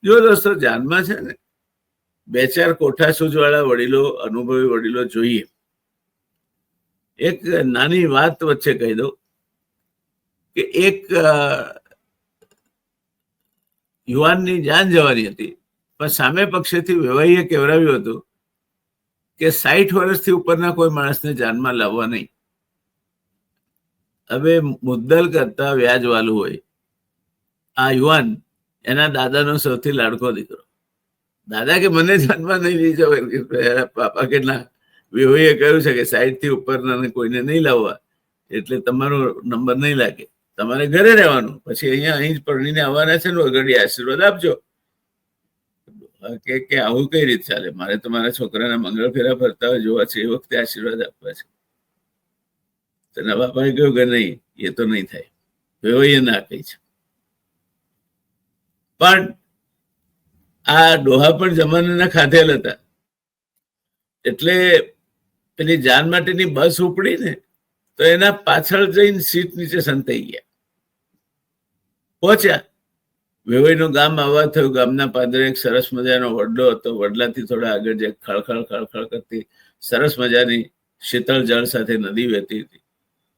જો દોસ્તો, જાનમાં છે ને 2-4 કોઠાસૂઝ વાળા વડીલો, અનુભવી વડીલો જોઈએ. એક નાની વાત વચ્ચે કહી દઉં કે એક યુવાનની જાન જવાની હતી, પણ સામે પક્ષેથી વેવાઈએ કહેવરાવ્યું હતું કે 60 વર્ષથી ઉપરના કોઈ માણસને જાનમાં લાવવા નહીં. હવે મુદ્દલ કરતા વ્યાજ વાલું હોય. આ યુવાન એના દાદાનો સૌથી લાડકો દીકરો. દાદા કે મને જાનમાં નહીં લઈ જાવ. પાપા કે ના, વેવાઈએ કહ્યું છે કે 60 થી ઉપરના કોઈને નહીં લાવવા, એટલે તમારો નંબર નહીં લાગે. તમારે ઘરે રહેવાનું, પછી અહીં જ પરણીને આવવાના છે ને, વગડી આશીર્વાદ આપજો. કે આવું કઈ રીત ચાલે? મારે તો મારા છોકરાના મંગળ ફેરા ફરતા હોય જોવા છે, એ વખતે આશીર્વાદ આપવા છે. તેના બાપાએ કહ્યું કે નહીં, એ તો નહીં થાય. વેવાઈએ ના કહી છે. પણ આ ડોહા પણ જમાનાના ખાધેલ હતા. એટલે પેલી જાન માટેની બસ ઉપડી ને, તો એના પાછળ જઈને સીટ નીચે સંતાઈ ગયા. પહોંચ્યા, વેવાઈનું ગામ આવવા થયું. ગામના પાદરે એક સરસ મજાનો વડલો હતો. વડલાથી થોડા આગળ જે ખળખળ ખળખળ કરતી સરસ મજાની શીતળ જળ સાથે નદી વહેતી હતી.